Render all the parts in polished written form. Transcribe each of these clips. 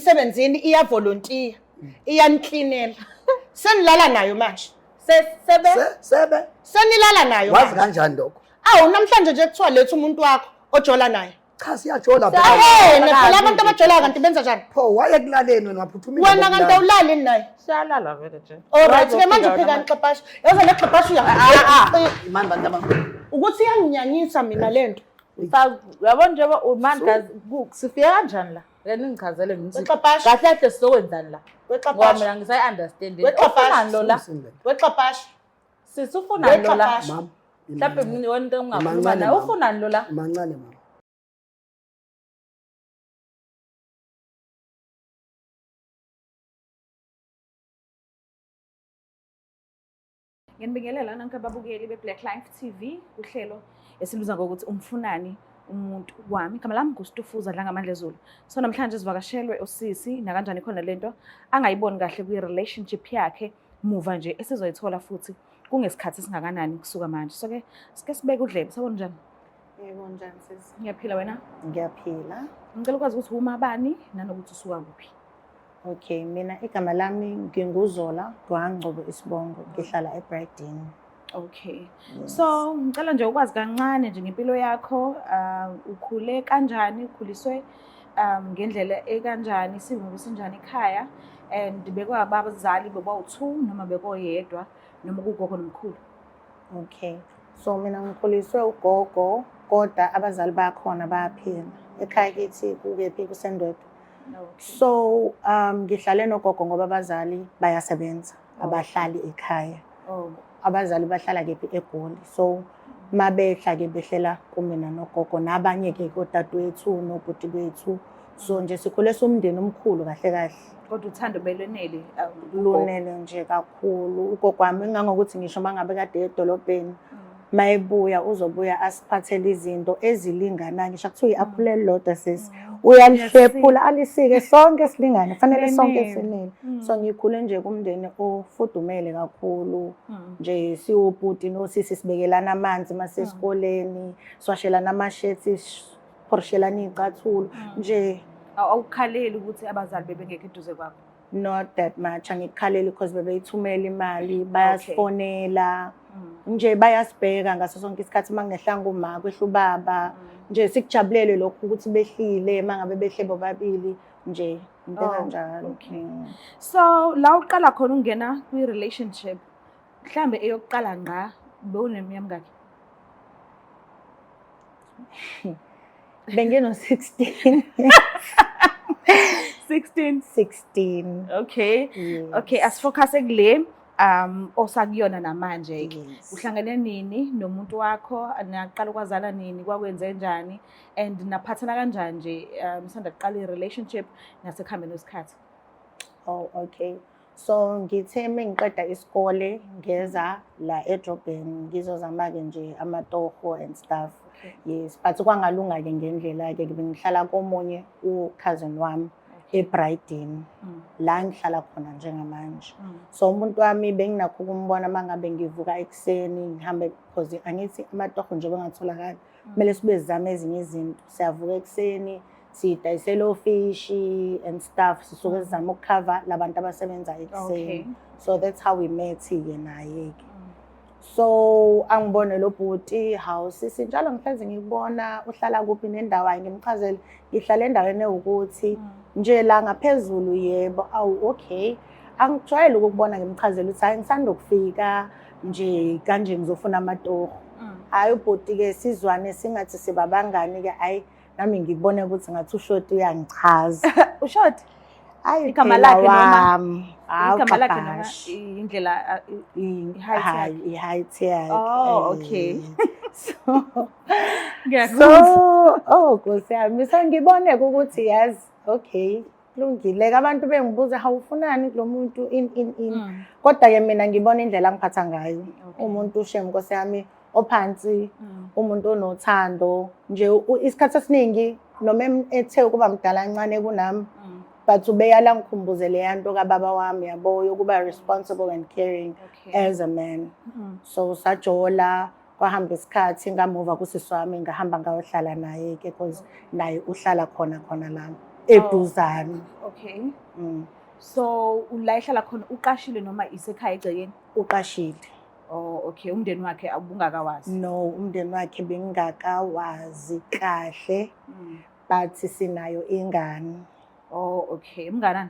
emsebenzini iyavolontiya iyaniklinela senilala nayo manje Sebe. senilala nayo Wazi kanjani lokho? awu namhlanje nje kuthiwa letha umuntu wakho ojola naye Cha siyajola phela abantu abajola kanti benza njani pho waye kulaleni wena phuthumile wena kanti awulali naye Siyalala vele nje. alright ke manje uphika nixephasha yazi le xephasha imani bantu ukuthi iyanginyanyisa mina lento Uyabona nje umangazi sifika kanjani la? Yena ngichazele ngithi Wexephasha. kahle kahle sizokwenzani la? Ngoba wexephasha mina ngisayi understand. Wexephasha. Ufuna lo la? wexephasha Sisufuna lo la? Wexephasha. mama Mhlawumbe mina wona into engingakhuluma Mancane, naye. mama. Ufuna lo la? mancane mama Nginibingelela nanke ababukeli beBlack Life TV uhlelo esiluza ngokuthi umfunani umuntu wami. Igama lami nguStufuza Dlangamandla Zulu. So namhlanje sivakashelwe usisi na kanjani khona lento angayiboni kahle kwi-relationship yakhe muva nje esizoyithola futhi kungesikhathi singakanani kusuka manje. So ke sike sibeke udlebe sabona njani? yebo njani sisi Ngiyaphila wena? ngiyaphila Ngicela ukwazi ukuthi uma bani nanokuthi usuka kuphi. okay mina igama lami nginguZola Gwangcobo Isibongo ngihlala eBrighton Okay. So ngicela nje ukwazi kancane nje ngempilo yakho, ukhule kanjani, ukhuliswe ngendlela ekanjani, simo sinjani ekhaya and bekwabazali bebawu2 noma bekoyedwa noma kugogo nomkhulu. okay so mina ngikhuliswe ugogo kodwa abazali bakhona bayaphila ekhaya kithi kukephi kuSendwedwe so ngihlale nogogo ngoba abazali bayasebenza abahlali ekhaya Oh. abazali bahlala kephi eGoli so mabehla ke behlela kumina nogogo nabanye ke kodadewethu nobhuti bethu so nje sikhule somndeni omkhulu kahle kahle Kodwa uthando belwenele lunele nje kakhulu ugogo wami ngangokuthi ngisho mangabe kade edolobheni mayebuya uzobuya asiphathele izinto ezilingana ngisho kuthiwa iaphule lodwa sisi uyalihlephula alisike sonke silingane kufanele sonke sinele so ngikhule nje kumndeni ofudumele kakhulu nje siwubhuti nosisi sibekelana amanzi masesikoleni swashelana amashethi poroshelana izicathulo nje awukhaleli ukuthi abazali bebengekho eduze kwakho. not that much angikukhaleli because bebeyithumela imali bayasifonela nje bayasibheka ngaso sonke isikhathi mangehlanga uma kwehla ubaba nje sikujabulele lokho ukuthi behlile mangabe behle bobabili nje into kanjalo Okay. So la uqala khona ungena kwi relationship mhlambe eyokuqala ngqa bewunemiyamngaki. bengino 16 16. Okay. Yes. Okay, asifocus kule osakuyona namanje ke. Yes. Uhlangene nini nomuntu wakho, naqala ukwazana nini, kwakwenze njani and naphathana kanjani nje msanda kuqala i-relationship nasekuhambeni kwesikhathi. Oh okay so ngithe mengiqeda isikole ngeza la edrobheni ngizozama ke nje amatoho and stuff yes but kwangalunga ke ngendlela ke bengihlala komunye ucousin wami eBrighton la ngihlala khona njengamanje so umuntu wami benginakho ukumbona mangabe ngivuka ekseni ngihambe because angithi amatoho nje bengatholakala kumele sibe zama ezinye izinto siyavuka ekseni sidayisela ofish and stuff sisuke sizama ukucover labantu abasebenza ekseni so that's how we met ke naye ke so angibone lo bhuti house sinjalo ngifeze ngikubona uhlala kuphi nendawo ayi ngimchazele ngihlala endaweni ewukuthi nje la ngaphezulu yebo awu okay angijwayele ukubona ngimchazela ukuthi hayi ngisanda ukufika nje kanje ngizofuna amatoho hayi ubhuti ke sizwane singathi sibabangani ke hayi nami ngibone ukuthi ngathi ushoti uyangichaza Ushoti? hayi Igama lakhe noma igama lakhe noma Qaphashi. indlela i-height yakhe Oh, okay. so Nkosi yami sengibone ukuthi yazi okay kulungile abantu bengibuza hawufunani kulo muntu in kodwa ke mina ngibona indlela angiphatha ngayo umuntu ushem Nkosi yami ophansi umuntu onothando nje isikhathi esiningi noma ethe ukuba mdala kancane kunami but ubeyala ngikhumbuze le yanto kababa wami yabo yokuba responsible and caring as a man so sajola kwahamba isikhathi ngamuva kusisi wami ngahamba ngayohlala naye ke because naye uhlala khona la eduzane. Okay. Mm. So la ehlala khona uqashile noma isekhaya egcekeni? Uqashile. Oh, okay. Umndeni wakhe abungakawazi. No, umndeni wakhe bengingakawazi kahle, bathi sinayo ingane. Oh, okay. Umnganani?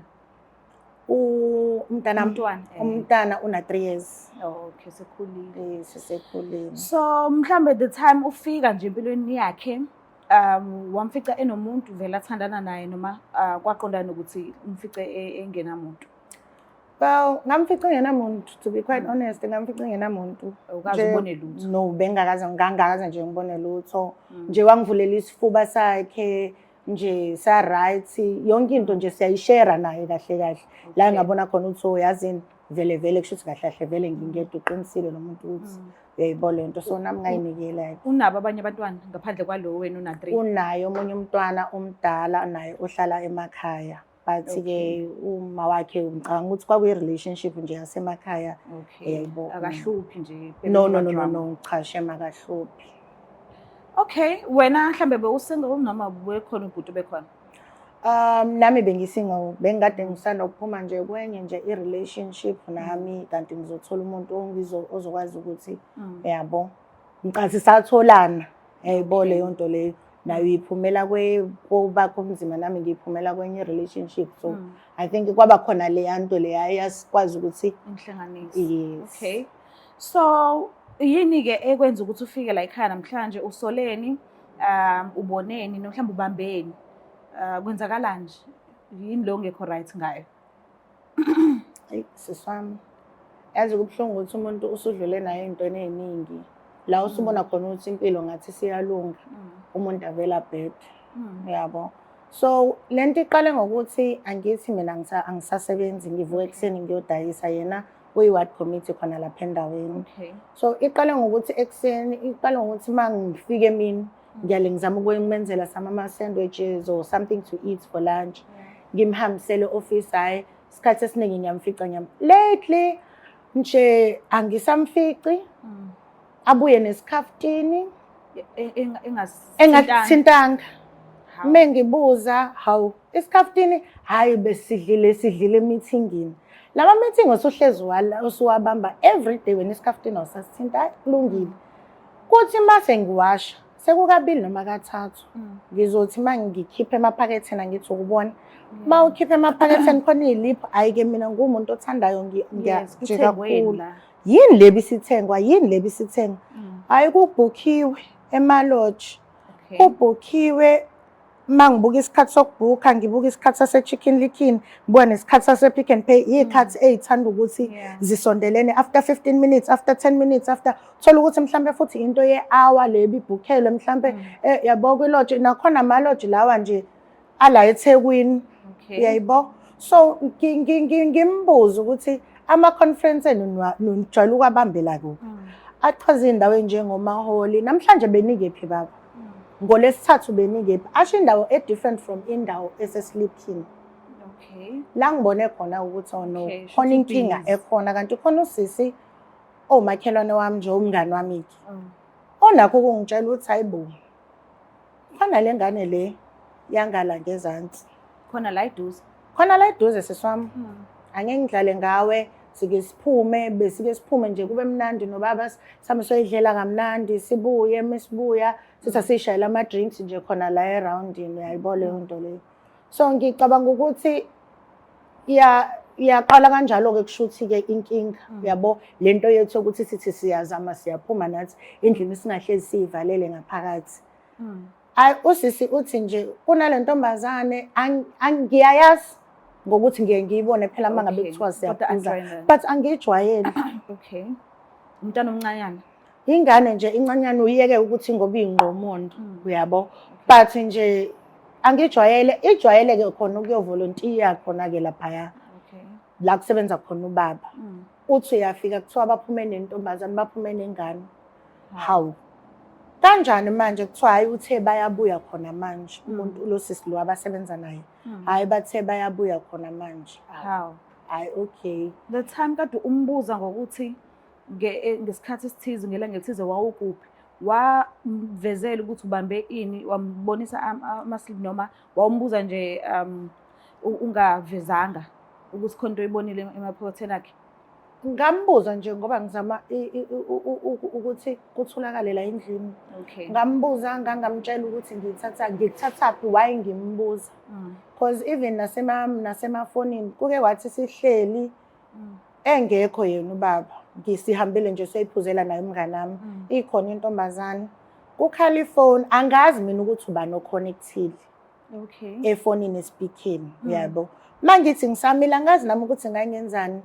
Umntwana una 3 years. Oh, okay, sekhulile. Sisekhulile. So mhlambe the time ufika nje empilweni yakhe wamfica enomuntu vele athandana naye noma kwaqondana ukuthi umfice engenamuntu? Well, ngamfica engenamuntu, to be quite honest, ngamfica engenamuntu. Ukaze ubone lutho? No, ngangakaze nje ngibone lutho. Nje wangivulela isifuba sakhe, nje sa right, yonke into nje siyayishare naye kahle kahle. La ngabona khona ukuthi yazini vele kushuthi kahle kahle vele ngingedwa uqinisile lo muntu ukuthi uyayibona lento, so nami ngayinikela. Unabo abanye abantwana ngaphandle kwalo wena una 3? Unayo omunye umntwana omdala naye ohlala emakhaya. Bathi-ke uma wakhe ngicabanga ukuthi kwakuyi-relationship nje yasemakhaya. Yayibona. Akahluphi nje? No, cha shema akahluphi. Okay, wena mhlambe bewusingle noma bekhona ubhuti bekhona? Nami bengisingle, bengikade ngisanda ukuphuma nje kwenye nje i-relationship nami, kanti ngizothola umuntu ozokwazi ukuthi yabo ngicathi satholana, yayibona leyo nto leyo. Nayo iphumela kwakho umzima, nami ngiphumela kwenye relationship, so I think kwaba khona leya nto leya yasikwazi ukuthi inhlanganise. Yes. Okay, so yini-ke ekwenza ukuthi ufike la ekhaya namhlanje? Usoleni, uboneni, mhlawumbe ubambeni, kwenzakalani? Yini lo ngekho right ngayo? Siswami, yazi kubuhlungu ukuthi umuntu usudlule nayo ey'ntweni ey'ningi la usubona khona ukuthi impilo ngathi siyalunga, umuntu avela bed, yabo. So lento iqale ngokuthi angithi mina angisasebenzi, ngivuka ekuseni ngiyodayisa, yena uyi-ward committee khona lapha endaweni. Okay. So iqale ngokuthi ekuseni, iqale ngokuthi uma ngifike mina ngiyale ngizama ukumenzela ama-sandwiches or something to eat for lunch, ngimhambisele office. Hayi, isikhathi esiningi ngiyamfica lately nje angisamfici, abuye nesikhaftini engathintanga. Mengibuza, hawu isikhaftini, hayi besidlile emithingini. Lama meeting osuhlezi usuwabamba every day wena isikhaftini awusasithinta, kulungile. Kuthi mase ngiwasha sekukabili noma kathathu, ngizothi mangikhiphe emaphaketheni ngithi ukubona ma ukhiphe emaphaketheni khona ilipho, hayi-ke mina ngumuntu othandayo ngiyajika kakhulu. Yini le bisithengwa, yini le bisithengwa? Hayi kubhukhiwe emalodge, kubhukhiwe. Mangibuka isikhathi sokubhuka, ngibuka isikhathi sase-Chicken Licken, ngibuka nesikhathi sase-Pick n Pay, iy'khathi ey'thanda ukuthi zisondelene, after 15 minutes, after 10 minutes, after thola ukuthi mhlambe futhi into ye-hour le bibhukhelwe mhlambe yabo kwi-lodge, nakhona ama-lodge lawa nje ala eThekwini, yayibo. So ngimbuza ukuthi ama-conference nijwayele ukwabambela kuphi? Achaze iy'ndawo ey'njengomaholi. Namhlanje benikephi baba? NgoLwesithathu benikephi? Asho indawo e-different from indawo esesiliphini. Okay. La ngibone khona ukuthi no, khona inkinga ekhona, kanti khona usisi omakhelwane wami nje, umngani wami-ke onakho ukungitshela ukuthi hayibo, khona le ngane le yangala ngezansi, khona la eduze, khona la eduze siswami, angeke ngidlale ngawe, sike siphume, besike siphume nje kube mnandi nobaba, sami soyidlela kamnandi, sibuye mesibuya sithi sishayela ama-drinks nje khona la e-roundini, yayibona leyo nto leyo. So ngicabanga ukuthi iyaqala kanjalo-ke kushuthi-ke inkinga, yabo lento yethu ukuthi sithi siyazama siyaphuma nathi endlini singahlezi siyivalele ngaphakathi. Hayi usisi uthi nje kunale ntombazane angiyayazi ngokuthi ngiyibone phela uma ngabe kuthiwa siyaphuza, but angijwayele. Okay. Umntwana omncanyana? Ingane nje incanyana, uyeke ukuthi ngoba ingqomondo, uyabo, but nje angijwayele. Ijwayele-ke khona ukuyovolontiya khona-ke laphaya la kusebenza khona ubaba. Uthi uyafika kuthiwa baphume nentombazane, baphume nengane. Hawu kanjani manje kuthiwa hayi uthe bayabuya khona manje, umuntu lo sisi lo abasebenza naye, hayi bathe bayabuya khona manje. Hayi okay. The time kade umbuza ngokuthi ngesikhathi esithize ngelanga elithize wawukuphi, wamvezela ukuthi ubambe ini, wambonisa ama-slip noma wawumbuza nje ungavezanga ukuthi khona into oyibonile emaphokotheni akhe? Ngambuza nje ngoba ngizama ukuthi kutholakale la endlini. Okay. Ngambuza ngangamtshela ukuthi ngikuthathaphi, why ngimbuza. Because even nasemafonini kuke kwathi sihleli engekho yena ubaba. Ngisihambile nje soyiphuzela naye umngane nami. Ikhona intombazane. Kukhala ifoni, angazi mina ukuthi uba no connectile. Okay. Efonini speaking, yabo. Mangithi ngisamila ngazi nami ukuthi ngangenzani.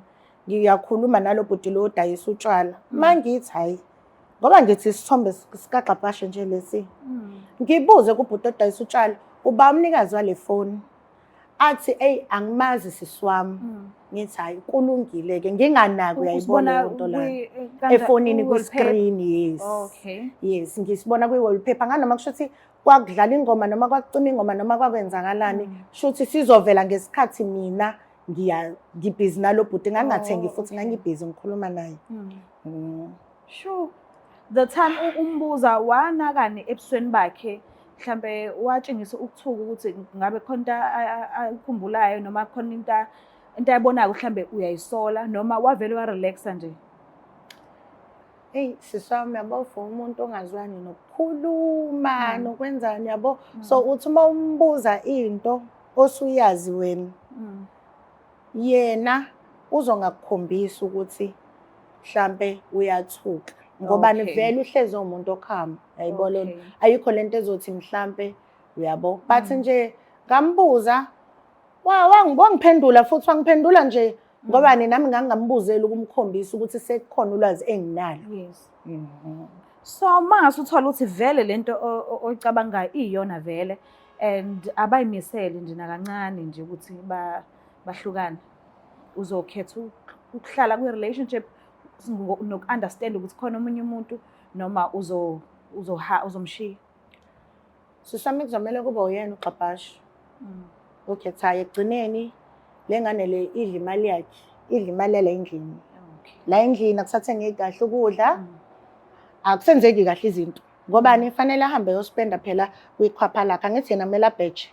Ngiyakhuluma nalo bhuti lo odayisa utshwala. Mangithi hayi. Ngoba ngithi isithombe sikaXabashe nje lesi. Ngibuze kubhuti odayisa utshwala, uba umnikazi wale phone. Athi angimazi siswami. Ngithi hayi kulungile ke nginganaki uyayibona into la. Efonini ku screen, yes. Okay. Yes, ngisibona kwi wallpaper nganoma kushuthi kwakudlala ingoma noma kwakucima ingoma noma kwakwenzakalani, shuthi sizovela ngesikhathi mina ngibhizi nalo bhuti ngangathengi futhi ngangibhizi ngikhuluma naye. Sure. The time umbuza wanakani ebusweni bakhe, mhlambe watshengisa ukuthuka ukuthi ngabe khona into ayikhumbulayo noma khona into ayibonayo mhlambe uyayisola noma wavele wa-relaxa nje? Hey siswami yabo, for umuntu ongazwani nokukhuluma nokwenzani yabo, so uthi uma umbuza into osuyazi wena yena uzongakukhombisa ukuthi mhlambe uyathuka ngoba vele uhlezi umuntu okhama, yayibona ayikho lento ezothi mhlambe uyabo. But nje ngambuza wangiphendula futhi wangiphendula nje ngoba nami ngangambuzela ukumkhombisa ukuthi sekukhona ulwazi enginalo. Yes. So mangase uthola ukuthi vele lento oyicabangayo iyona vele and abayimisele nje nakancane nje ukuthi bahlukane, uzokhetha ukuhlala kwi-relationship noku-understand ukuthi khona omunye umuntu noma uzomshiya? Sisami kuzomela kube uyena uXabashe okhethayo ekugcineni. Le ngane le idla imali yakhe, idla imali yala endlini. La endlini akusathengeki kahle ukudla, akusenzeki kahle izinto. Ngobani fanele ahambe yospenda phela kwikhwapha lakhe, angithi yena kumele abheje.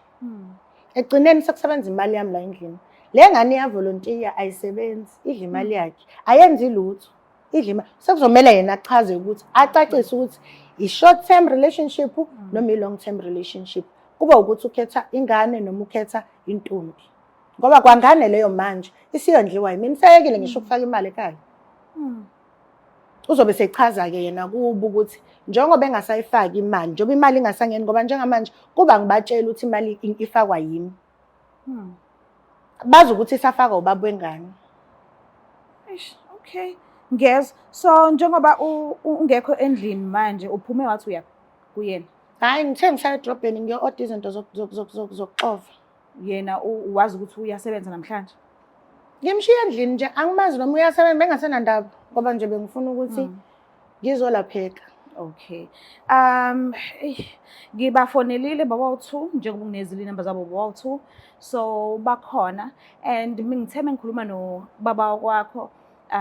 Ekugcineni sekusebenza imali yami la endlini. Le ngane iyavolontiya ayisebenzi, idla imali yakhe, ayenzi lutho, idla imali. Sekuzomela yena achaze ukuthi acacise ukuthi i-short term relationship noma i-long term relationship. Kuba ukuthi ukhetha ingane noma ukhetha intombi. Ngoba kwangane leyo manje isiyondliwa yimi, nisekile ngisho ukufaka imali ekhaya. Uzobe sechaza ke yena kuba ukuthi njengoba engasayifaki imali, njengoba imali ingasangeni ngoba njengamanje kuba ngibatshela ukuthi imali ifakwa yimi. Bazi ukuthi isafaka ubaba wengane. Okay. Ngiyezwa. So njengoba ungekho endlini manje uphume wathi uya kuyena? Hayi ngithe ngihlala edrobheni ngiyo-order izinto zokuxova. Yena uwazi ukuthi uyasebenza namhlanje? Ngimshiya endlini nje, angimazi noma uyasebenza, bengasenandaba ngoba nje bengifuna ukuthi ngizolapheka. Okay. Ngibafonelile baba u2 njengoba nginezile inamba zabo baba u2. So bakhona and ngithe mengikhuluma no baba wakho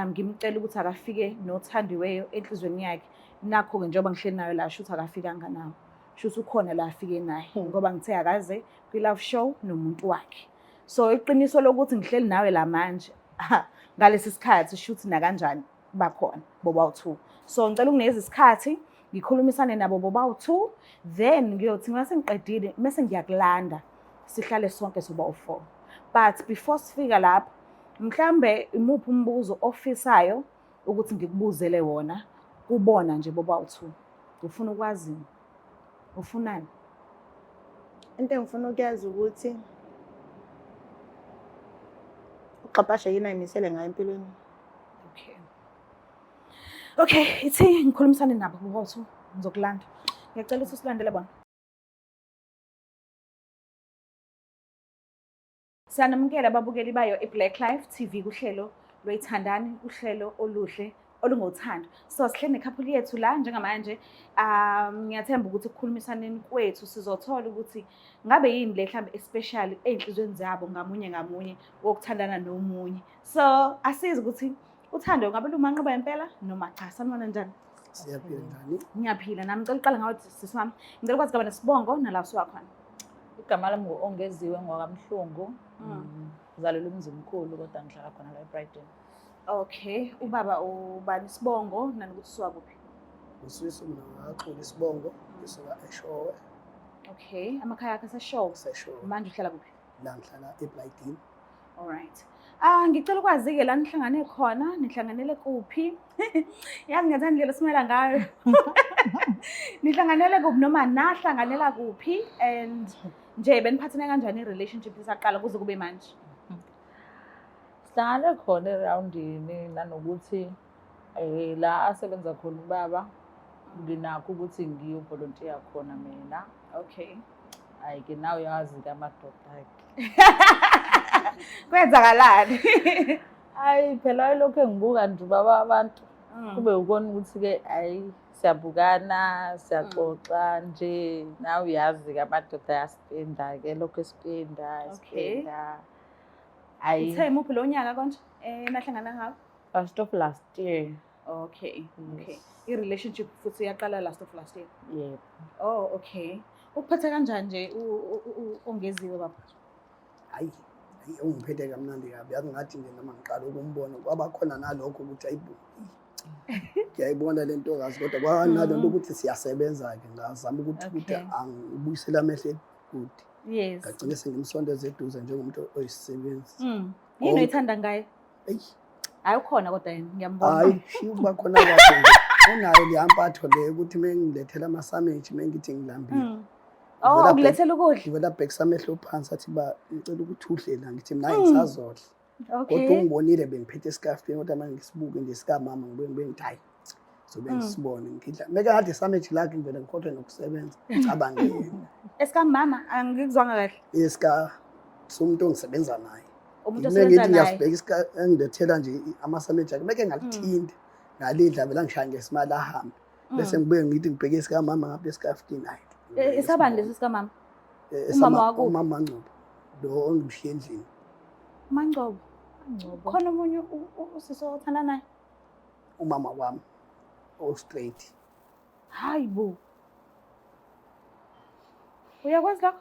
ngimcela ukuthi akafike nothandiweyo enhlizweni yakhe. Nakho ke njengoba ngihleli nayo la shoot akafikanga nawo. Shoot ukhona la afike naye ngoba ngithe akaze kwi-love show nomuntu wakhe. So iqiniso lokuthi ngihleli nawe la manje ngalesi sikhathi shoot na kanjani bakhona boba u2. So ngicela ukuneza isikhathi ngikhulumisane nabo boba u2, then ngiyothi ngase ngiqedile bese ngiyakulanda sihlale sonke soba u4. But before sifika lapho mhlambe imuphi umbuzo ofisayo ukuthi ngikubuzele wona kubona nje boba u2? Ufuna ukwazi ufunani? Into engifuna ukuyazi ukuthi uXabashe yini ayimisele ngayo empilweni. Okay, ithi ngikhulumisane nabo boba u2 ngizokulanda. Ngiyacela ukuthi usilandele bona. Siyanamukela ababukeli bayo iBlack Life TV kuhlelo lwethandani, uhlelo oluhle olungothando. So sihlele nekhaphuli yethu la njengamanje. Ngiyathemba ukuthi ukukhulumisaneni kwethu sizothola ukuthi ngabe yini le mhlambe especially einhlizweni zabo ngamunye wokuthandana nomunye. So asiza ukuthi uthando ngabe lumanqoba impela noma cha sanibona njani? Siyaphila njani? Ngiyaphila nami ngicela uqala ngawe sisi wami. Ngicela ukwazi kaba nesibongo nala usuwakhona. Igama lami ongeziwe ngwakamhlungu. Ngizalelwe emzimkhulu kodwa ngihlala khona la eBrighton. Okay, ubaba ubani isibongo nanokuthi usuka kuphi? Usisi mina ngaxola isibongo ngisuka eShowe. Okay, amakhaya akhe aseshow. Seshowe. Manje uhlala kuphi? La ngihlala eBrighton. Alright. Ngicela ukwazi-ke la nihlangane khona, nihlanganele kuphi? Yazi ngethanda indlela esimela ngayo. Nihlanganele kuphi noma nahlanganela kuphi and nje beniphathene kanjani i-relationship isaqala kuze kube manje? Sihlangane khona erawundini nanokuthi la asebenza khona ubaba nginakho ukuthi ngiyovolontiya khona mina. Okay. Ayike nawe uyazi-ke amadoda akhe. Kwenzakalani? Hayi phela lokho engibuka nje ubaba abantu kube ukona ukuthi-ke hayi siyabukana siyaxoxa nje nawe uyazi-ke amadoda ayaspenda-ke lokho espenda. Hayi Uthe muphi lo nyaka konje nahlangana ngawo? first of last year. Okay. I-relationship futhi yaqala last of last year. Yebo. Oh, okay. Ukuphatha kanjani nje ongeziwe baba? Hayi ungiphethe kamnandi kabi yazi ngathi nje noma ngiqala ukumbona kwaba khona nalokho ukuthi ayibu ngiyayibona le ntokazi kodwa kwanalo ukuthi siyasebenza-ke ngazama ukuthi angibuyisele amehlo good. Yes. Ngagcine sengimsondeza eduze njengomuntu oyisisebenzi. Yini oyithanda ngaye? Eyi Hayi ukhona kodwa yena ngiyambona. hayi uba khona kahle unayo liyampatho le ukuthi mengilethela ama-sandwich mengithi ngilambile. Oh, ukulethela ukudla. Ngivela bhekisa amehlo phansi athi ba ngicela ukuthi udle la ngithi mina ngisazodla. Kodwa Okay. ungibonile bengiphethe isikafini kodwa manje ngisibuke nje sikamama ngibe ngithi hayi sobe ngisibone ngidla meka kade sandwich lakhe ngivela ngikhohlwe nokusebenza cabange yena Esikamama angikuzwanga kahle. isika somuntu ongisebenza naye. Umuntu Mina osebenza ngithi naye. ngiyasibheka isika engilethela nje ama-sandwich akhe meke ngalithinda ngalidla vela ngishaya ngesimali ahambe bese ngibuye ngithi ngibheke isikamama ngapha esikafini hayi. Isabani lesi sikamama? Umama wakho? Umama Ngcobo lo ongimshiye endlini. Mangcobo. Khona omunye usisi othanda naye? Umama wami straight. Hayi bo. Uyakwazi lokho?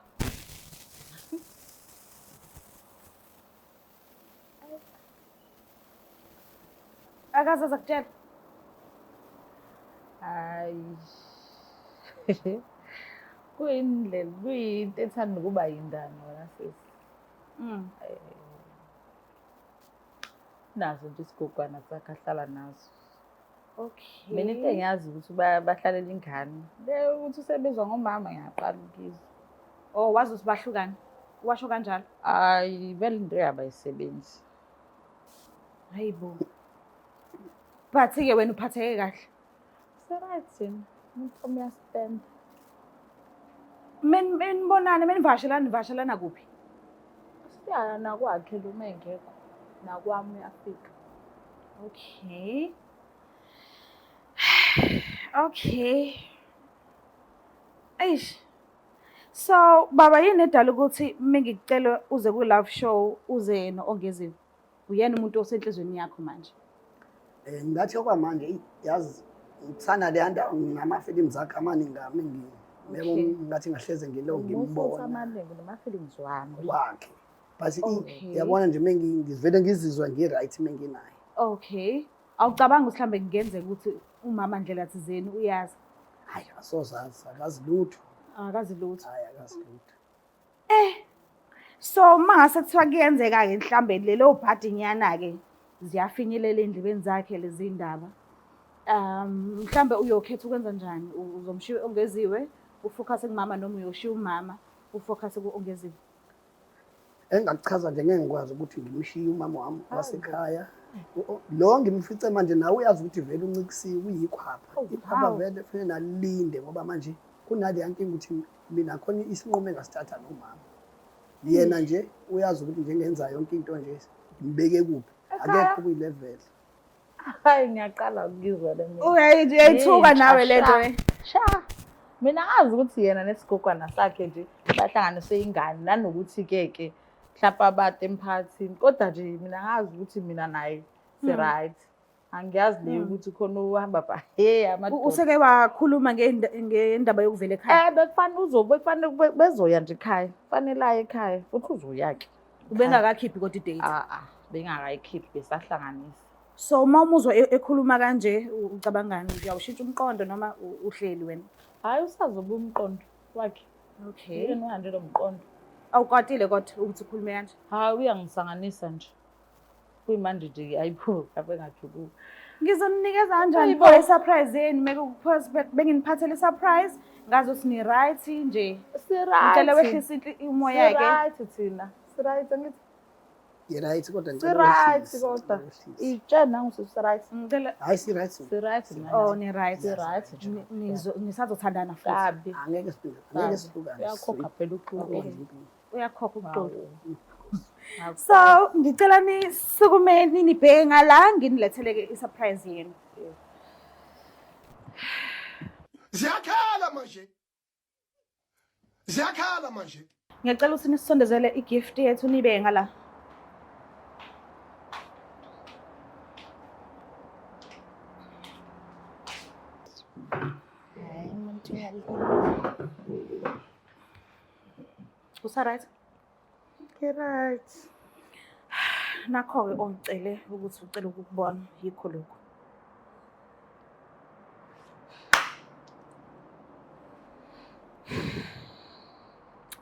Akazaza kutshela. Hayi. Kuyinto ethanda ukuba yindana wena sisi. Nazo nje isigogwana sakhe ahlala nazo. Okay. Mina into engiyazi ukuthi bahlalela ingane. Ukuthi usebizwa ngomama ngiyaqala ukizwa. Oh, wazi ukuthi bahlukana. Washo kanjalo? Hayi vele into yabayisebenzi. Hayibo. But-ke wena uphatheke kahle. Right yini? Umuntu uyaspend. Menibonana, menivashelana kuphi? Siyana nakwakhe lo mengekho. Nakwami uyafika. Okay. Okay. Eish. So, baba yini edala ukuthi mengikucela uze ku live show uze noongeziwe? Uyena umuntu osenhlizweni yakho manje? Ngathi okwamanje yazi ngithanda le nto ngamafilimu zakhe amaningi yebo ngathi ngahleze ngilo ngimbona amaningi nama-feelings wami wakhe but yabona nje ngivele ngizizwa ngi-right menginayo. Okay. Awucabanga ukuthi mhlambe kungenzeka ukuthi umama Ndlela thizeni uyazi? Hayi asozazi akazi lutho. Akazi lutho. Hayi akazi lutho. So mangase kuthiwa kuyenzeka-ke mhlambe lelo bhadi nyana-ke ziyafinyelela endlebeni zakhe lezi ndaba. Mhlambe uyokhetha ukwenza njani? Uzomshiya ongeziwe, ufocus kumama noma uyoshiya umama, ufocus ku-ongeziwe? Engakuchaza nje ngeke ngikwazi ukuthi ngimshiye umama wami wasekhaya. Lo ngimfice manje nawe uyazi ukuthi vele uncikisiwe uyikhwapha. Ikhwapha vele kufanele nalinde ngoba manje kunale yankinga ukuthi mina khona isinqumo engasithatha nomama. Yena nje uyazi ukuthi njengenza yonke into nje ngibeke kuphi. Akekho kuyilevel. Hayi ngiyaqala ukuzwa le mina. Uyayithuka nawe le nto. Sha. Mina ngazi ukuthi yena nesigogwana sakhe nje bahlanganise ingane nanokuthi-ke mhlawumbe abade emphakathini kodwa nje mina ngazi ukuthi mina naye si-right. Angiyazi leyo ukuthi khona uhamba ba hey amadoda. Useke wakhuluma ngendaba yokuvela ekhaya. Bekufanele bezoya nje ekhaya. Kufanele aye ekhaya futhi uzoyake. Ubengakakhiphi kodwa idate. Bengakayikhiphi besahlanganisa. So uma umuzwa ekhuluma kanje ucabangani uyawushintsha umqondo noma uhleli wena? Hayi usazoba umqondo wakhe. Okay. Yena uhanje lo mqondo. Awukwatile kodwa ukuthi ukhulume kanje. Hayi uyangisanganisa nje. Kuyimanje nje ayipho abengajukuka. Ngizoninikeza kanjani for surprise yeni benginiphathele surprise ngazothi ni right nje. Ngicela wehlise umoya yake. Right thina. Right ngithi. Right kodwa Right kodwa. Itshena ngusiright. Ngicela hayi si right. Right. oh ni right. Right. Nisazothandana futhi. Kabi. Angeke sihlukane. Uyakhokha phela uqhubu. Uyakhokha ukuxoxa. So ngicela nisukume ninibheke ngala nginilethele i-surprise yenu. Ziyakhala manje. Ngiyacela ukuthi nisondezele i-gift yethu nibeke ngala. Right? Right. Nakho-ke ongicele ukuthi ucela ukukubona yikho lokho.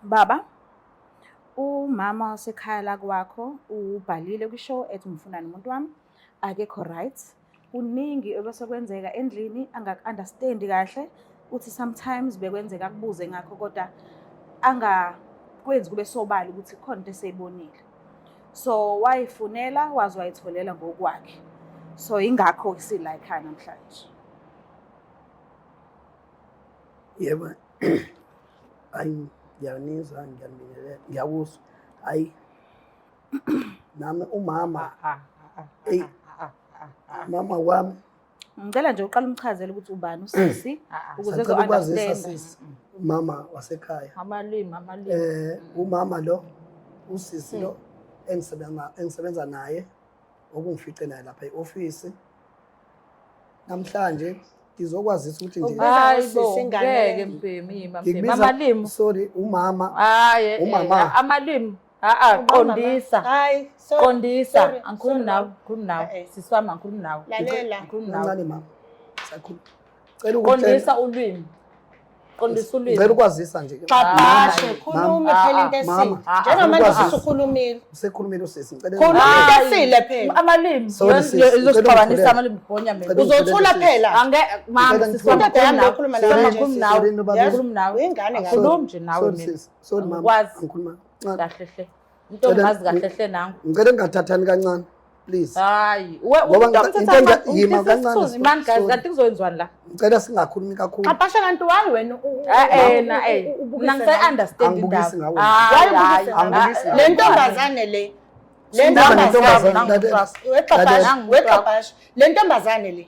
Baba, umama wasekhaya la kwakho ubhalile kwishow ethi umfunani umuntu wami akekho right. Kuningi ebese kwenzeka endlini angak-understand kahle uthi sometimes bekwenzeka kubuze ngakho kodwa kwenzi kube sobala ukuthi khona into eseyibonile. So wayifunela wazi wayitholela ngokwakhe. So ingakho sila ekhaya namhlanje. Yebo. Ayi ngiyanizwa ngiyabingelela ngiyakuzwa. Hayi nami umama mama wami ngicela nje uqala umchazele ukuthi ubani usisi ukuze ezo-understand. Mama wasekhaya. Amalimi. Umama lo usisi lo engisebenza naye okungifice naye lapha e-office. Namhlanje ngizokwazisa ukuthi nje hayibo ngeke mpemi amalimi. Sorry umama. Hayi umama amalimi. Qondisa. Hayi, Qondisa. Angikhulumi nawe. Siswami angikhulumi nawe. Lalela. Kancane mama. Sakhuluma. Cela Qondisa ulwimi. Qondisa ulwimi. Ngicela ukwazisa nje. Qapashe, khulume phela into esile. Njengamanje usukhulumile. Usekhulumile usisi. Ngicela Khuluma into esile phela. Amalimi. Izosixabanisa amalimi gonya mina. Uzothula phela. Mama siswami ukhuluma nawe. Ngikhuluma nawe. Uyingane kahle. Khuluma nje nawe mina. Sorry mama. Ngikwazi. Ngikhuluma. Kahle hle. Into ongazi kahle hle nangu. Ngicela ngingathathani kancane. Please. Hayi, yima kancane. Mani guys, kanti kuzoyenziwani la? Ngicela singakhulumi kakhulu. Qapashe kanti wayi wena Mina ngisay-understand Angibukisi indaba. ngawe. le ntombazane le. Le ntombazane. Le ntombazane le.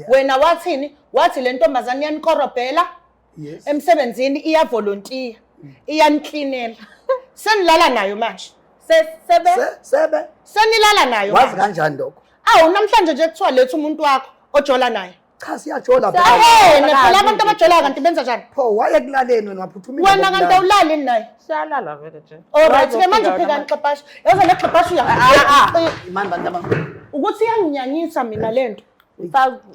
Wena wathini? Wathi le ntombazane iyanikorobhela Yes. emsebenzini iyavolontiya. Iyaniklinela. Senilala nayo manje. Sebe. Senilala nayo. Wazi kanjani lokho? Awu namhlanje nje kuthiwa letha umuntu wakho ojola naye. Cha siyajola Phela abantu abajola kanti benza njani? Pho wayekulaleni wena waphuthumile. Wena kanti awulali naye. Siyalala vele nje. Alright ke manje uphika nixaphasha. Yazi le xaphasha Imani bantu abantu. ukuthi iyanginyanyisa mina lento.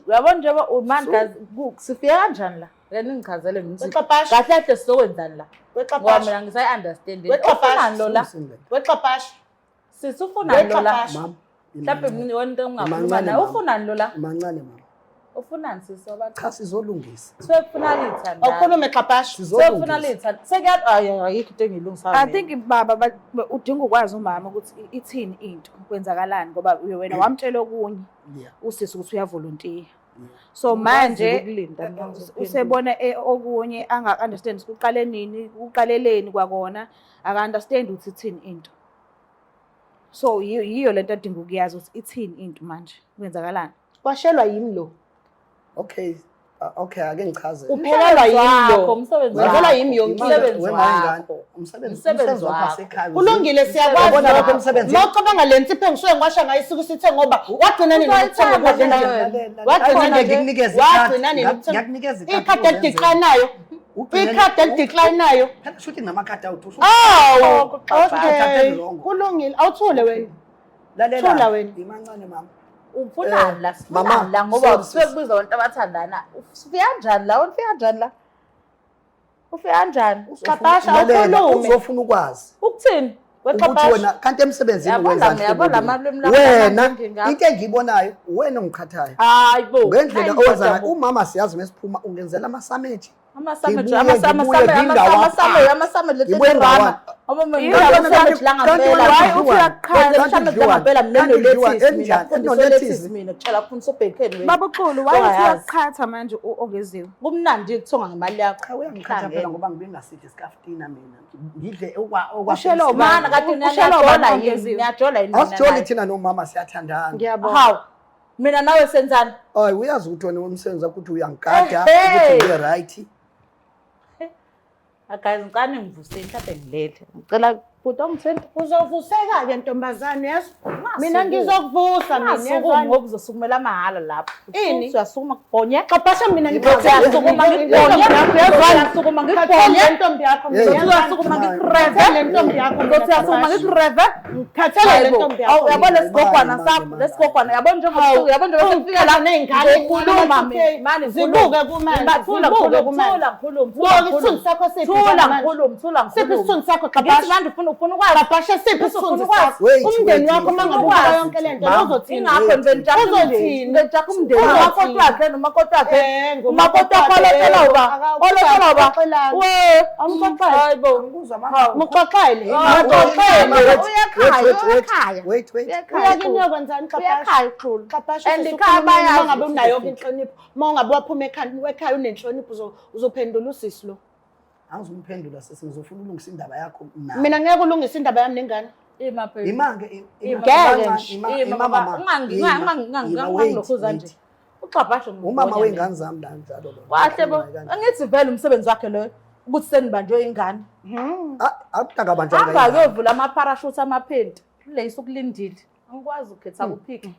Uyabona nje mani guys sifika kanjani la? Yena ngichazele ngithi Wexaphasha. kahle kahle sizokwenzani la? Ngoba mina ngisayi-understand. Ufunani lo la? Wexaphasha. Sisi ufunani lo la? Mama. Mhlawumbe mina wena into engingakhuluma naye. Ufunani lo la? Mancane mama. Ufunani sisi wabathi? Cha sizolungisa. Sefuna lithanda. Awukhulume xaphasha. Sefuna lithanda. Ayikho into engilungisayo. I think baba udinga ukwazi umama ukuthi ithini into kwenzakalani ngoba wena wamtshela okunye usisi ukuthi uyavolontiya. So manje usebona okunye anga-understand ukuqale nini uqaleleni kwakona aka-understand ukuthi ithini into. So yiyo lento adinga ukuyazi ukuthi ithini into manje kwenzakalani. Washelwa yimi lo. Okay. Okay, ake ngichaze. Uphelelwa yilo. Umsebenzi Wenzelwa wakho. yimi yonke Umsebenzi Wema wakho. umsebenzi wakho asekhaya. kulungile siyakwazi Yabona lokho lapho emsebenzini. mawucabanga le nsipho engisuke ngiwasha ngayo isuke sithe ngoba wagcina nini ukuthenga ukudla endlini wagcina nini wagcina nini ngiyakunikeza ikhadi elideclinayo ikhadi elideclinayo phela shuthi namakhadi awuthu. awu Uthathe okay longo. kulungile awuthule wena Thula Lalela wena. imancane mama. Ufunani la Mama, sifunani la ngoba sorry, usuke kubiza abantu abathandana. Ufika kanjani la? Ufika kanjani la? Ufika kanjani? Uqapasha Lalela, awukhulume uzofuna ukwazi Ukuthini? ukuthi weqapasha wena kanti emsebenzini Yabona wenza ngiyabona amalwimi lami wena ngingakho. into engiyibonayo wena ongikhathayo Hayi bo. ngendlela owenza umama siyazi mesiphuma ungenzela amasameji Amasameji Ngibuye lethi Ngibuye ngawa. Babukhulu, uyaqhatha manje ongeziwe. Kumnandi kuthonga ngemali yakho. cha uyangikhatha phela ngoba ngibe ngasithi iskaftina mina ngidle Ushelo Mana kade Ushelo niyajola bani yini? ongeziwe? Niyajola yini? awusijoli thina nomama siyathandana ngiyabona Hawu. Mina nawe senzani? hayi uyazi ukuthi wena umsebenzi wakho ukuthi uyangikada Ehhe. ukuthi uye-right Guys, ngicane ngivuseni mhlawumbe ngilethe. Ngicela futhi ongitheni. uzovuseka-ke ntombazane yazi mina ngizokuvusa mina Ngasuku yazwani? ngoba uzosukumela mahhala lapho. Ini? Uyasukuma kubonye. qapasha mina Uyasukuma ngikubonye. Uyasukuma ngikubonye. ntombi yakho Hey. Uyasukuma ngikureve. le ntombi yakho Ngothi uyasukuma ngikureve. ngikhathele le ntombi yakho Uyabona lesigogwana sakho, lesigogwana yabona njengoba yabona njengoba sifika la ney'ngane ngikhuluma mina. Mani zibuke kumanje Thula zibuke khuluma, kumanje thula khuluma, Ngoba isithunzi sakho siphi thula manje? ngikhuluma, thula siphi ngikhuluma. isithunzi sakho Ngithi qapasha manje ufuna ukwazi. qapasha siphi isithunzi sakho Wait, umndeni wait, wakho wait. uma ngabe ubuka yonke le nto uzothini Ingakho nje nijaka umndeni, Uzothini? nijaka umndeni. Uzothini? Umakoti wakhe nomakoti wakhe. ngumakoti Umakoti wakhe olotshela uba. Olotshela uba. Akaxoxelanga. We. Amxoxele. Hayi bo. muxoxele wait uyakini yokwenzani qapasha Uyakhaya uxulu. qapasha And ikhaya bayazi uma ngabe ukuthi unayo ufike. inhlonipho uma ungabe waphuma ekhaya unenhlonipho uzophendula usisi lo angizumphendula sisi ngizofuna ulungisa indaba yakho mina ngeke ulungise indaba yami nengane Ima phela. imange Ungangilokhuza nje. Uxabhashe umama wengane zami la njalo lo Kahle bo. Angithi vele umsebenzi wakhe lo ukuthi senibanjwe ingane. akutakabanjwa Hamba kuyovula ama-parachute amaphenti. Kuleyisa ukulindile. Angikwazi ukukhetha kuphika.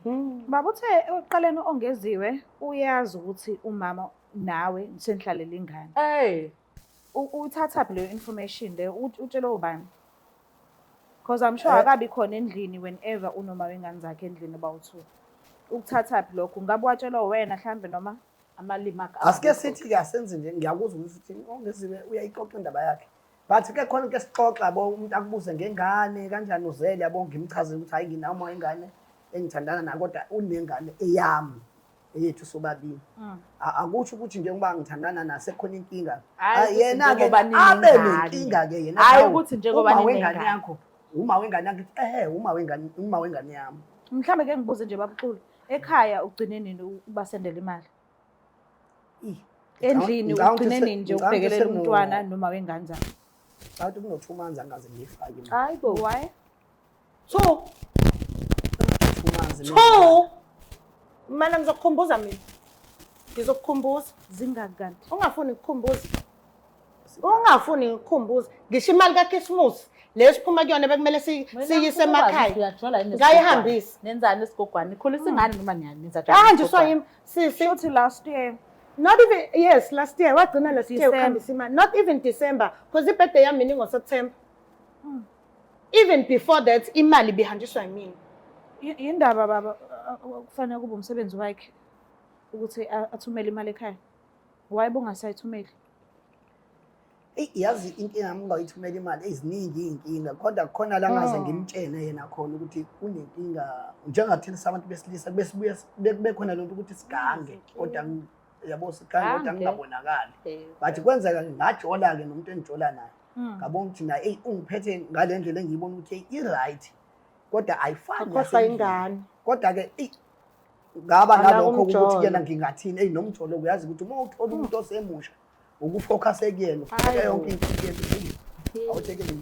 Babuthe ekuqaleni ongeziwe uyazi ukuthi umama nawe senihlalela ingane. Eh. Uthatha leyo information leyo utshela ubani? Because I'm sure akabi khona endlini whenever unoma wengane zakhe endlini bawuthu. Ukuthatha lokho ngabe watshelwa wena mhlambe noma Amalimi akhe. asike sithi-ke asenze nje ngiyakuzwa ukuthi ongeziwe uyayixoxa indaba yakhe but ke khona ke sixoxa yabo umuntu akubuze ngengane kanjani uzele yabo ngimchazele ukuthi hayi nginama ingane engithandana nayo kodwa unengane eyami eyethu sobabili akusho ukuthi nje ngoba ngithandana naye sekhona inkinga yena-ke abe nenkinga-ke yena Hayi ukuthi njengoba uma ninengane. wengane yakho uma wengane yakho uma wengane yami mhlambe ke ngibuze nje babuxulu. Ekhaya ugcine nini ubasendela imali? Endlini ugcine nini nje ukubhekelela umntwana noma wengane zakhe? Bathi kuno-2 months angaze ngiyifake imali. Hayi bo. Why? 2 2 months 2 mana ngizokukhumbuza mina ngizokukhumbuza Zingaki kanti? ungafuni ukukhumbuza ungafuni ukukhumbuza ngisho imali kaKhisimusi leyo siphuma kuyona bekumele siyise emakhaya ngayihambisa Nenzani esigogwana? Nikhulisa ingane noma nenza yahanjiswa yimi sisi Futhi last year not even yes last year wagcina last year December. ukuhambisa imali not even December because ibirthday yami mina ingoSeptember even before that imali bihanjiswa yimina indaba baba kufanele kube umsebenzi wakhe ukuthi athumele imali ekhaya. Why bungasayithumeli? yazi inkinga yami ungayithumela imali eziningi iy'nkinga kodwa khona la ngaze ngimtshene yena khona ukuthi unenkinga njengathina sabantu besilisa bese khona lento ukuthi sigange kodwa yabo sigange kodwa ngingabonakali but kwenzeka ngajola-ke nomuntu engijola naye ngabona ukuthi naye eyi ungiphethe ngale ndlela engiyibona ukuthi i-right kodwa ayifani akhohlwa ingane kodwa-ke ngaba nalokho umjolo. ukuthi kena ngingathini eyi nomjolo uyazi ukuthi uma uthola umuntu osemusha ukufocus kuyena ufike yonke into awuthekele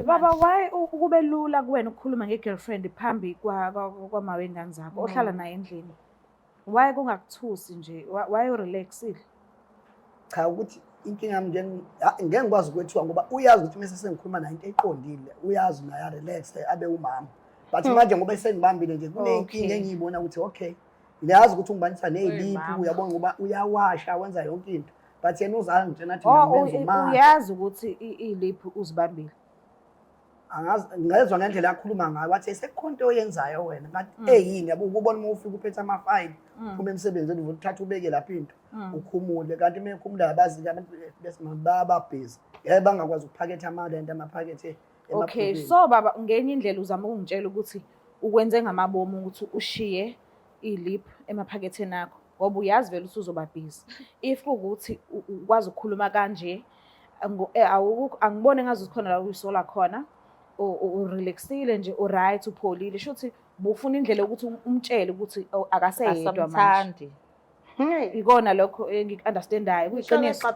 Baba why kube lula kuwena ukukhuluma ngegirlfriend phambi kwama wengane zakho ohlala naye endlini? Why kungakuthusi nje? Why urelaxile? Cha ukuthi inkinga yami ngeke ngikwazi ukwethiwa ngoba uyazi ukuthi mase sengikhuluma nayo into eqondile uyazi naye relax abe umama but manje ngoba esengibambile nje kunenkinga engiyibona ukuthi okay ngiyazi ukuthi ungibanisa neziliphi uyabona ngoba uyawasha wenza yonke into but yena uzange ngitshena nathi ngimenza umama uyazi ukuthi iliphi uzibambile. angazi ngezwe ngendlela yakhuluma ngayo wathi sekukhona into oyenzayo wena ngathi yini yabo ukubona uma ufika uphethe ama-file uma emsebenzini uthatha ubeke lapha into ukhumule kanti uma ekhumula abazi abantu bese bababhizi yebo bangakwazi ukuphaketha amalento amaphakethe Okay, so baba ngenye indlela uzama ukungitshela ukuthi ukwenze ngamabomu ukuthi ushiye ilip emaphaketheni akho ngoba uyazi vele ukuthi uzoba busy. If ukuthi ukwazi ukukhuluma kanje angibone ngazi khona la uyisola khona urelaxile nje uright upholile shuthi bufuna indlela ukuthi umtshele ukuthi akaseyedwa manje. Ikona lokho engikunderstandayo kuyiqiniso.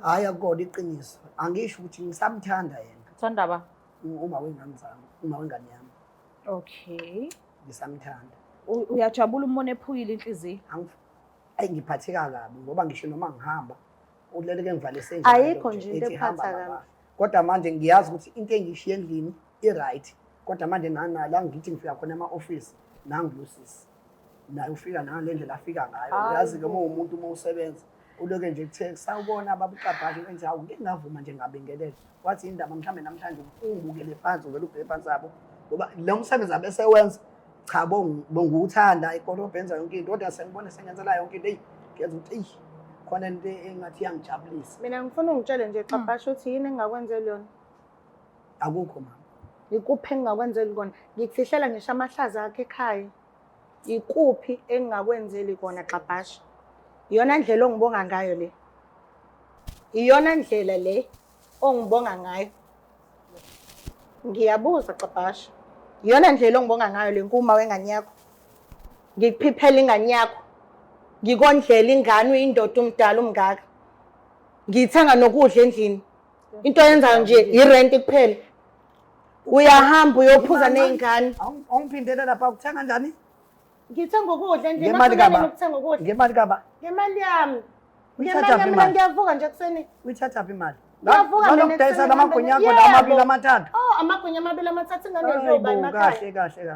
Hayi akukona iqiniso angisho ukuthi ngisamthanda yena. Thanda ba Uma wengane zami uma wengane yami. Okay. Ngisamthanda. Uyajabula umbone ephuyile inhliziyo. Ngiphatheka kabi ngoba ngisho noma ngihamba uleleke ngivalise nje. Ayikho nje into ephatha kabi. Kodwa manje ngiyazi ukuthi into engishiye endlini i-right. Kodwa manje la ngithi ngifika khona ema-office nangilosisi. Naye ufika nale ndlela afika ngayo. Uyazi ke uma umuntu uma usebenza uloke nje kuthe sawubona babuqabhashi enze hawu ngeke ngavuma nje ngabingelele. Wathi indaba mhlambe namhlanje ungibukele phansi uvela ubheke phansi abo. Ngoba lo msebenzi abesewenza cha bonguthanda ikolobhe enza yonke into kodwa sengibona sengenzela yonke into ngiyazi ukuthi khona into engathi yangijabulisa. Mina ngifuna ungitshele nje Qabhasha uthi yini engakwenzela yona? Akukho mama. Ikuphi engakwenzela kona? Ngikufihlela ngisho amahlaza akhe ekhaya. Ikuphi engakwenzeli kona Qabhasha? Iyona ndlela ongibonga ngayo le. Iyona ndlela le ongibonga ngayo. Ngiyabuza Qabhasha. Iyona ndlela ongibonga ngayo le nkuma wengane yakho. Ngikuphiphela ingane yakho. Ngikondlela ingane uyindoda umdala umngaka. Ngithenga nokudla endlini. Into yenzayo nje irent kuphela. Uyahamba uyophuza nezingane. Awungiphindele lapha ukuthenga kanjani? Ngithenga ukudla endlini ukuthenga ukudla. Ngemali kaba. Ngemali yami. Ngemali mina ngiyavuka nje kuseni. Uyithatha phi imali? Ngalokudayisa lamagunya akho lamabili amathathu. Amagunya amabili amathathu ingane yodloba emakhaya. Kahle.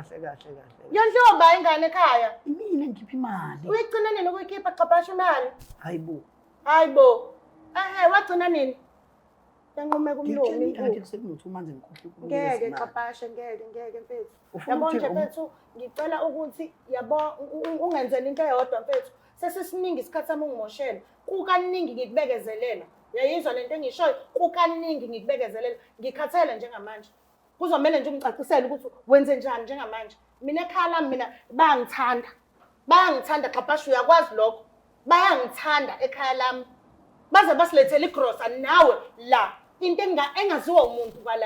Yodloba ingane ekhaya. Mina ngiphi imali? Uyigcina nini ukuyikhipha Qabhasha imali? Hayibo. Wagcina nini? Yanqume kumlomi. Ngithe sekunothi manje ngikhohle ngeke Qabhasha ngeke mfethu. Yabo nje mfethu ngicela ukuthi yabo ungenzeli into eyodwa mfethu. Sesisiningi isikhathi sami ungimoshela. Kukaningi ngikubekezelela. Uyayizwa lento engishoyo kukaningi ngikubekezelela. Ngikhathele njengamanje. Kuzomela nje ungicacisele ukuthi wenze njani njengamanje. Mina ekhaya lami mina bayangithanda. Bayangithanda Qabhasha uyakwazi lokho. Bayangithanda ekhaya lami. Baze basilethele igrosa nawe la. Into engaziwa umuntu kwala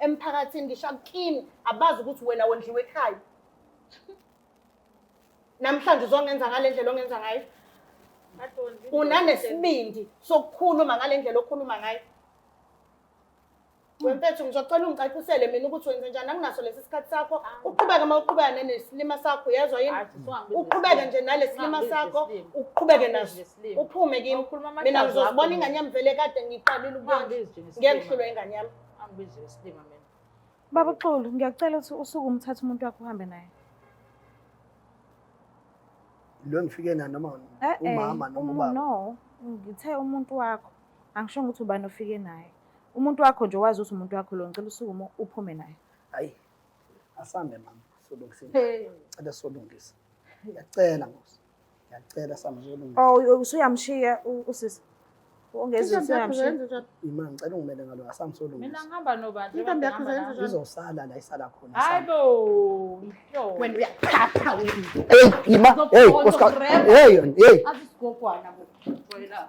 emphakathini ngishakini abazi ukuthi wena wendliwe ekhaya. Namhlanje uzongenza ngale ndlela ongenza ngayo. Unanesibindi sokukhuluma ngale ndlela okhuluma ngayo. Wemfethu ngizocela ungicacisele mina ukuthi wenze njani anginaso lesi sikhathi sakho. Uqhubeke mawuqhubeka nesilima sakho uyezwa yini? Uqhubeke nje nalesilima sakho uqhubeke naso. Uphume kimi. Mina ngizobona ingane yami vele kade ngiqalile ukwenza. Ngiyangihlulwa ingane yami. Angibizile isilima mina. Baba Xolo ngiyacela ukuthi usuke umthatha umuntu wakho uhambe naye. Lo ngifike na noma umama noma ubaba. No, ngithe umuntu wakho. Angisho ukuthi ubani ofike naye. Umuntu wakho nje wazi ukuthi umuntu wakho lo ngicela usuke uphume naye. Hayi. Asambe mama, solungisile. Cela solungisa. Ngiyacela Nkosi. Ngiyacela samzolungisa. Oh, usuyamshiya usisi. Ongeze usuyamshiya. Imani ngicela ungimele ngalo asamsolungisa. Mina ngihamba nobani? Intombi yakho uzenza njani? Izosala la isala khona. Hayibo, mhlo. Wena uyaphapha wena. Hey. Azisigogwana wena.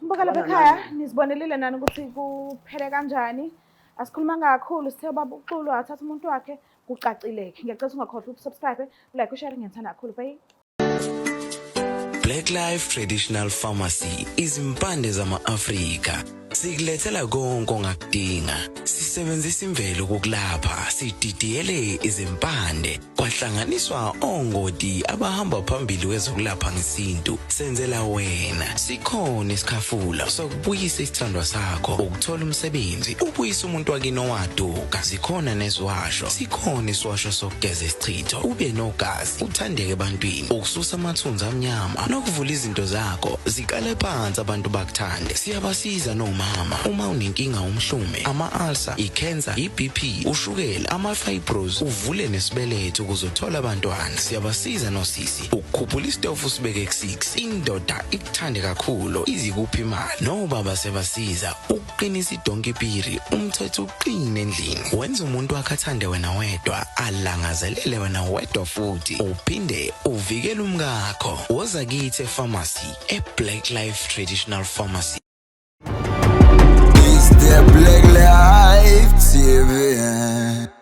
Mboka lapha ekhaya nizibonelile nani ukuthi kuphele kanjani? Asikhuluma kakhulu sithe baba uXolo athatha umuntu wakhe kucacileke. Ngiyacela ungakhohlwa ukusubscribe, like, ushare ngiyithanda kakhulu. Bye. Black Life Traditional Pharmacy izimpande zama-Afrika. Sikulethela konke ongakudinga. Sisebenzisa imvelo kokulapha, sididiyele izimpande, kwahlanganiswa ongoti abahamba phambili kwezokulapha ngesintu. Senzela wena. Sikhona isikhafula sokubuyisa isithandwa sakho, ukuthola umsebenzi, ubuyisa umuntu wakini owaduka. Sikhona nezwasho. Sikhona iswasho sokugeza isichitho, ube nogazi, uthandeke ebantwini, ukususa amathunzi amnyama, nokuvula izinto zakho zikale phansi abantu bakuthande. Siyabasiza nomama uma unenkinga umhlume, ama-ulcer, i-cancer, i-BP, ushukela, ama-fibros, uvule nesibeletho ukuzothola abantwana. Siyabasiza nosisi ukukhuphula isitofu sibeke ku-6, indoda ikuthande kakhulu izikuphi imali. Nobaba sebasiza ukuqinisa idonkipiri, umthetho uqine endlini. Wenza umuntu wakhe athande wena wedwa, alangazelele wena wedwa futhi, uphinde uvikele umkakho. Woza kithi epharmacy, eBlack Life Traditional Pharmacy. It's the Black Life TV.